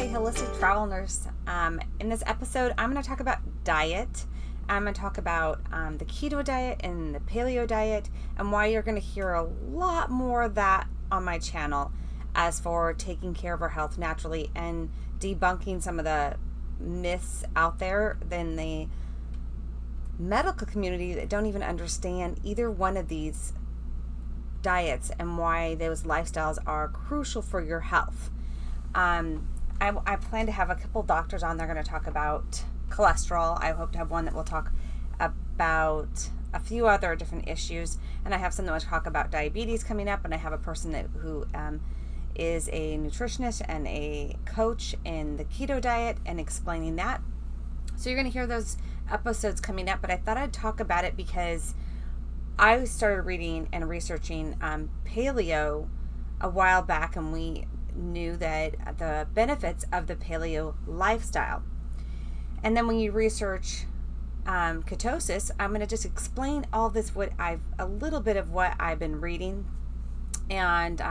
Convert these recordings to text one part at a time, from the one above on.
holistic travel nurse. In this episode, I'm going to talk about diet. I'm going to talk about the keto diet and the paleo diet and why you're going to hear a lot more of that on my channel as for taking care of our health naturally and debunking some of the myths out there in the medical community that don't even understand either one of these diets and why those lifestyles are crucial for your health. I plan to have a couple doctors on. They're going to talk about cholesterol. I hope to have one that will talk about a few other different issues, and I have someone that will talk about diabetes coming up, and I have a person who is a nutritionist and a coach in the keto diet and explaining that. So you're going to hear those episodes coming up, but I thought I'd talk about it because I started reading and researching paleo a while back, and we knew that the benefits of the paleo lifestyle. And then when you research ketosis, I'm going to just explain all this, a little bit of what I've been reading, and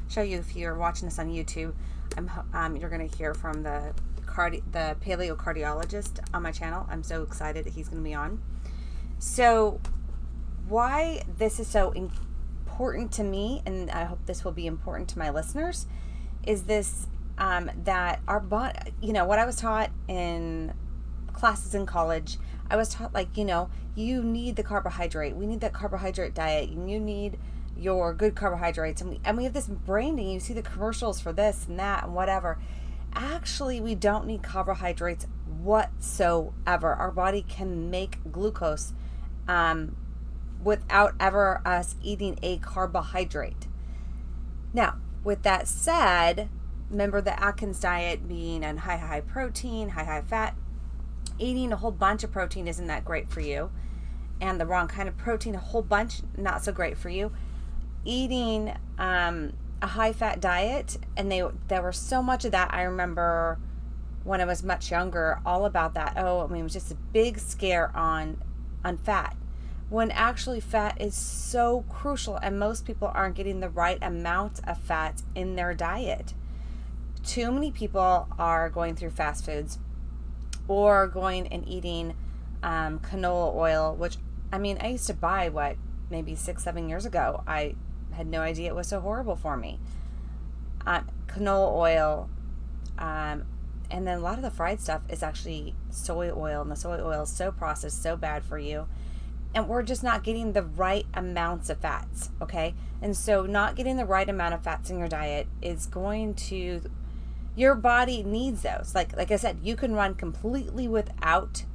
show you, if you're watching this on YouTube, you're going to hear from the paleo cardiologist on my channel. I'm so excited that he's going to be on. So why this is so important to me, and I hope this will be important to my listeners, is this that our body, what I was taught in classes in college, I was taught you need the carbohydrate. We need that carbohydrate diet. You need your good carbohydrates. And we have this branding. You see the commercials for this and that and whatever. Actually, we don't need carbohydrates whatsoever. Our body can make glucose without ever us eating a carbohydrate. Now, with that said, remember the Atkins diet being on high protein, high fat. Eating a whole bunch of protein isn't that great for you. And the wrong kind of protein, a whole bunch, not so great for you. Eating a high fat diet, and there was so much of that. I remember when I was much younger, all about that. It was just a big scare on fat. When actually fat is so crucial, and most people aren't getting the right amount of fat in their diet. Too many people are going through fast foods or going and eating canola oil, which, I used to buy, maybe 6-7 years ago. I had no idea it was so horrible for me. Canola oil, and then a lot of the fried stuff is actually soy oil, and the soy oil is so processed, so bad for you. And we're just not getting the right amounts of fats, okay? And so not getting the right amount of fats in your diet is going to, your body needs those. Like I said, you can run completely without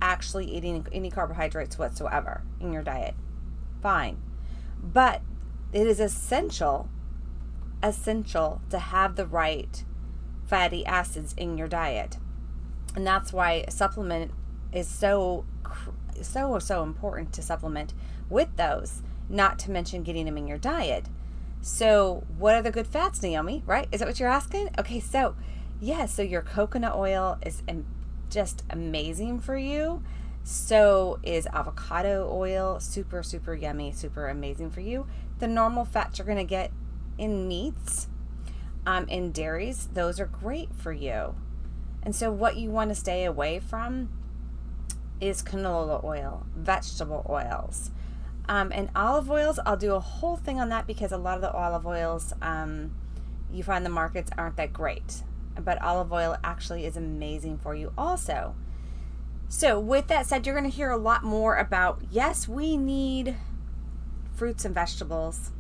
actually eating any carbohydrates whatsoever in your diet. Fine. But it is essential to have the right fatty acids in your diet. And that's why supplement is so important to supplement with those, not to mention getting them in your diet. So what are the good fats, Naomi, right? Is that what you're asking? Okay, so your coconut oil is just amazing for you. So is avocado oil, super, super yummy, super amazing for you. The normal fats you're going to get in meats, in dairies, those are great for you. And so what you want to stay away from is canola oil, vegetable oils, and olive oils. I'll do a whole thing on that because a lot of the olive oils you find the markets aren't that great, but olive oil actually is amazing for you also. So with that said, you're going to hear a lot more about, yes, we need fruits and vegetables.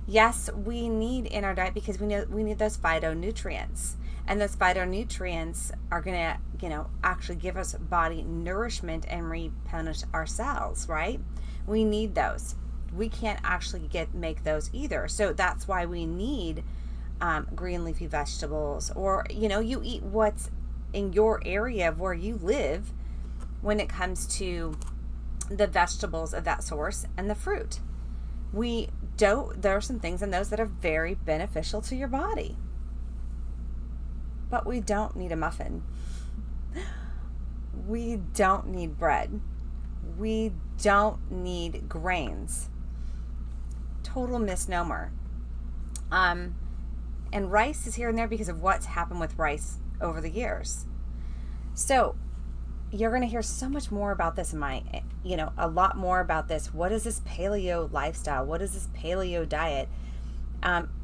Yes, we need in our diet because we need those phytonutrients. And those phytonutrients are going to, actually give us body nourishment and replenish our cells, right? We need those. We can't actually make those either. So that's why we need green leafy vegetables, or, you eat what's in your area of where you live when it comes to the vegetables of that source and the fruit. There are some things in those that are very beneficial to your body. But we don't need a muffin. We don't need bread. We don't need grains. Total misnomer. And rice is here and there because of what's happened with rice over the years. So you're going to hear so much more about this in my, a lot more about this. What is this paleo lifestyle? What is this paleo diet?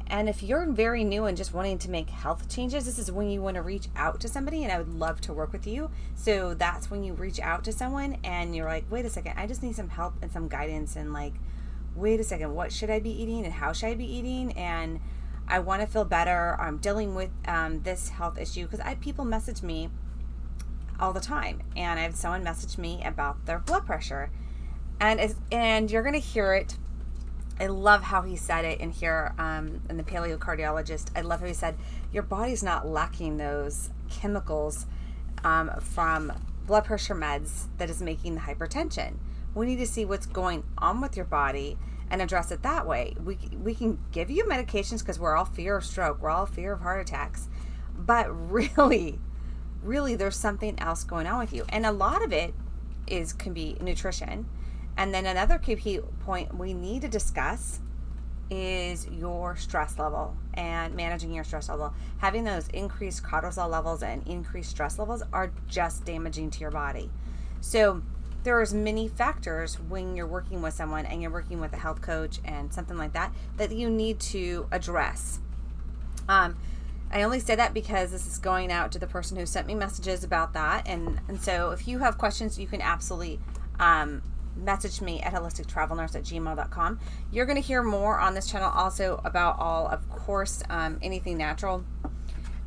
And if you're very new and just wanting to make health changes, this is when you want to reach out to somebody, and I would love to work with you. So that's when you reach out to someone and you're like, wait a second, I just need some help and some guidance, and like, wait a second, what should I be eating and how should I be eating? And I want to feel better. I'm dealing with this health issue, because people message me all the time, and I have someone message me about their blood pressure, and you're going to hear it. I love how he said it in here, in the paleo cardiologist. I love how he said, your body's not lacking those chemicals from blood pressure meds that is making the hypertension. We need to see what's going on with your body and address it that way. We can give you medications because we're all fear of stroke. We're all fear of heart attacks. But really, there's something else going on with you. And a lot of it can be nutrition. And then another key point we need to discuss is your stress level and managing your stress level. Having those increased cortisol levels and increased stress levels are just damaging to your body. So there's many factors when you're working with someone and you're working with a health coach and something like that you need to address. I only say that because this is going out to the person who sent me messages about that. And so if you have questions, you can absolutely message me at holistictravelnurse@gmail.com. You're going to hear more on this channel also about of course, anything natural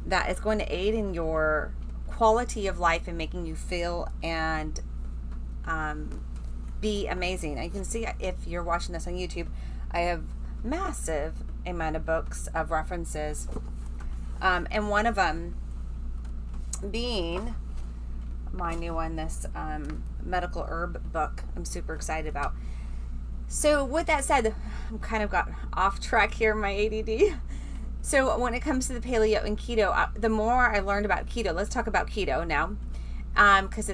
that is going to aid in your quality of life and making you feel and be amazing. And you can see, if you're watching this on YouTube, I have massive amount of books of references, and one of them being my new one, this medical herb book I'm super excited about. So with that said, I'm kind of got off track here, my ADD. So when it comes to the paleo and keto, the more I learned about keto, let's talk about keto now, because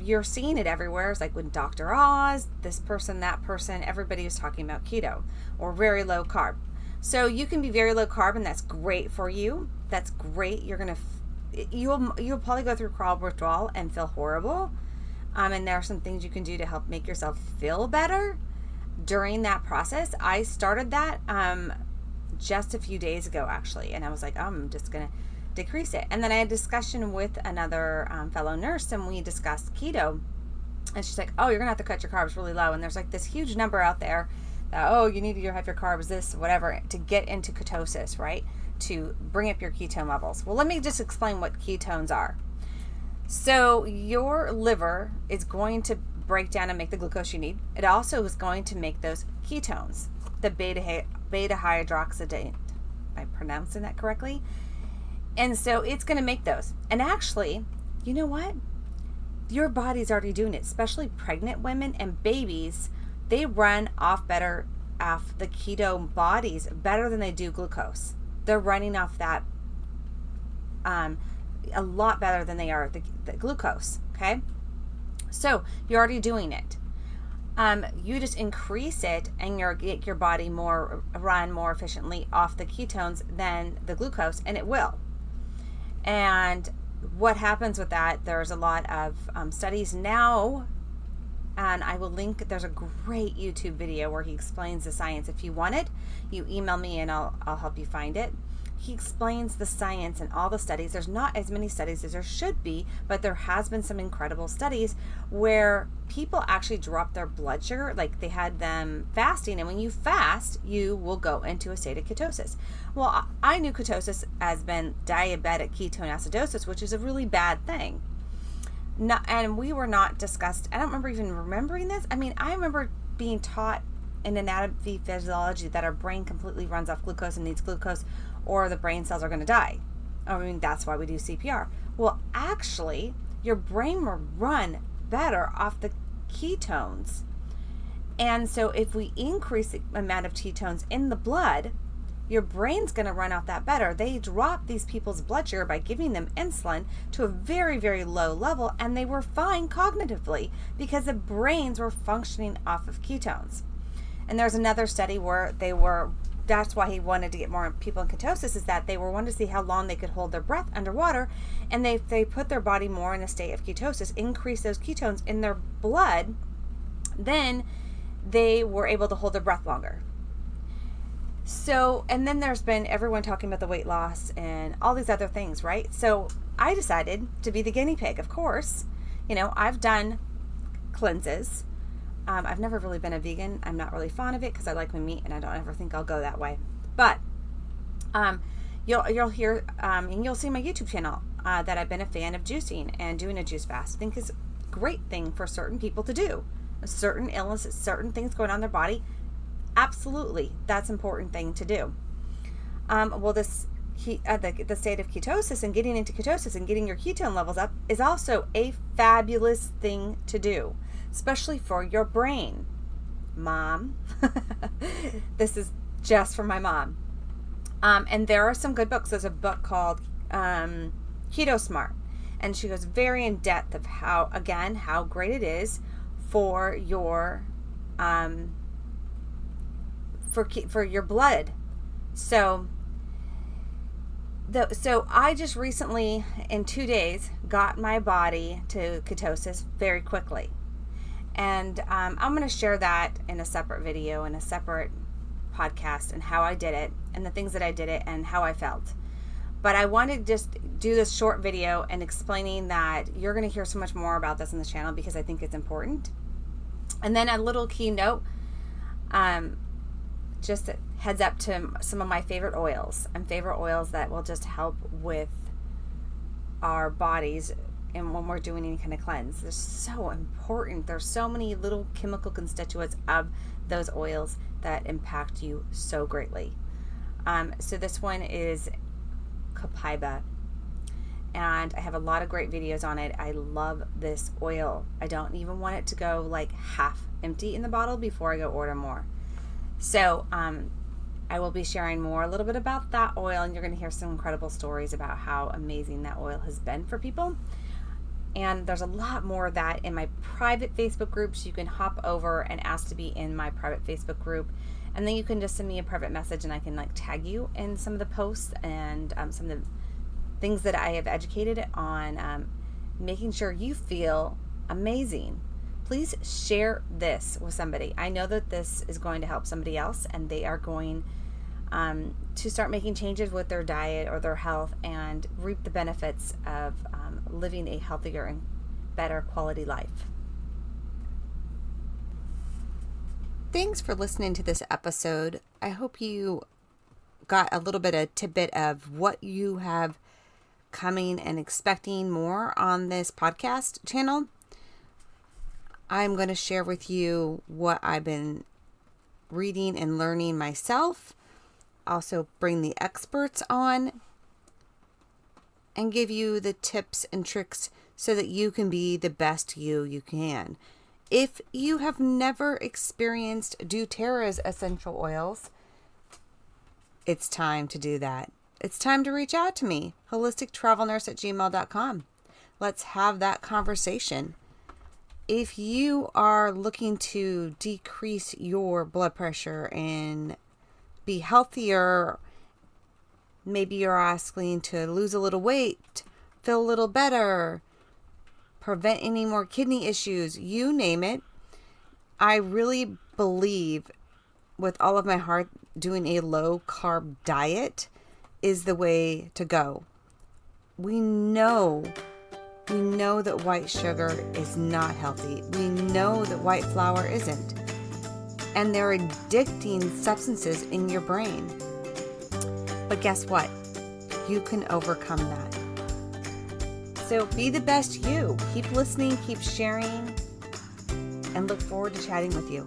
you're seeing it everywhere. It's like when Dr. Oz, this person, that person, everybody was talking about keto or very low carb. So you can be very low carb, and that's great for you. That's great. You'll probably go through carb withdrawal and feel horrible. And there are some things you can do to help make yourself feel better during that process. I started that just a few days ago, actually, and I was like, I'm just going to decrease it. And then I had a discussion with another fellow nurse, and we discussed keto. And she's like, oh, you're going to have to cut your carbs really low. And there's like this huge number out there that, oh, you need to have your carbs, this, whatever, to get into ketosis, right? To bring up your ketone levels. Well, let me just explain what ketones are. So your liver is going to break down and make the glucose you need. It also is going to make those ketones, the beta hydroxidate. Am I pronouncing that correctly? And so it's going to make those. And actually, you know what? Your body's already doing it, especially pregnant women and babies. They run off the keto bodies better than they do glucose. They're running off that a lot better than they are the glucose, okay? So you're already doing it. You just increase it and get your body run more efficiently off the ketones than the glucose, and it will. And what happens with that, there's a lot of studies now, and I will link, there's a great YouTube video where he explains the science. If you want it, you email me and I'll help you find it. He explains the science and all the studies. There's not as many studies as there should be, but there has been some incredible studies where people actually drop their blood sugar, like they had them fasting, and when you fast, you will go into a state of ketosis. Well, I knew ketosis as been diabetic ketoacidosis, which is a really bad thing. And we were not discussed. I don't remember even remembering this. I mean, I remember being taught in anatomy physiology that our brain completely runs off glucose and needs glucose, or the brain cells are going to die. I mean, that's why we do CPR. Well, actually, your brain will run better off the ketones. And so if we increase the amount of ketones in the blood, your brain's going to run off that better. They dropped these people's blood sugar by giving them insulin to a very, very low level, and they were fine cognitively because the brains were functioning off of ketones. And there's another study where they that's why he wanted to get more people in ketosis, is that they were wanting to see how long they could hold their breath underwater. And they put their body more in a state of ketosis, increase those ketones in their blood, then they were able to hold their breath longer. So, and then there's been everyone talking about the weight loss and all these other things, right? So I decided to be the guinea pig, of course. I've done cleanses. I've never really been a vegan. I'm not really fond of it because I like my meat, and I don't ever think I'll go that way. But you'll hear and you'll see my YouTube channel that I've been a fan of juicing and doing a juice fast. I think is a great thing for certain people to do. Certain illnesses, certain things going on in their body. Absolutely, that's an important thing to do. The state of ketosis and getting into ketosis and getting your ketone levels up is also a fabulous thing to do, especially for your brain. Mom, this is just for my mom. And there are some good books. There's a book called Keto Smart, and she goes very in depth of how great it is for your for your blood. So I just recently, in 2 days, got my body to ketosis very quickly. And I'm going to share that in a separate video, in a separate podcast, and how I did it, and the things that I did it, and how I felt. But I wanted to just do this short video and explaining that you're going to hear so much more about this on the channel because I think it's important. And then a little keynote, just a heads up to some of my favorite oils and favorite oils that will just help with our bodies and when we're doing any kind of cleanse. They're so important. There's so many little chemical constituents of those oils that impact you so greatly. So this one is copaiba, and I have a lot of great videos on it. I love this oil. I don't even want it to go like half empty in the bottle before I go order more. So I will be sharing a little bit about that oil, and you're going to hear some incredible stories about how amazing that oil has been for people. And there's a lot more of that in my private Facebook groups. You can hop over and ask to be in my private Facebook group, and then you can just send me a private message, and I can tag you in some of the posts and some of the things that I have educated on, making sure you feel amazing. Please share this with somebody. I know that this is going to help somebody else, and they are going to start making changes with their diet or their health and reap the benefits of living a healthier and better quality life. Thanks for listening to this episode. I hope you got a little bit of tidbit of what you have coming and expecting more on this podcast channel. I'm going to share with you what I've been reading and learning myself. Also bring the experts on and give you the tips and tricks so that you can be the best you can. If you have never experienced doTERRA's essential oils, it's time to do that. It's time to reach out to me, holistictravelnurse@gmail.com. Let's have that conversation. If you are looking to decrease your blood pressure and be healthier, maybe you're asking to lose a little weight, feel a little better, prevent any more kidney issues, you name it. I really believe with all of my heart doing a low carb diet is the way to go. We know that white sugar is not healthy. We know that white flour isn't. And they're addicting substances in your brain. But guess what? You can overcome that. So be the best you. Keep listening, keep sharing, and look forward to chatting with you.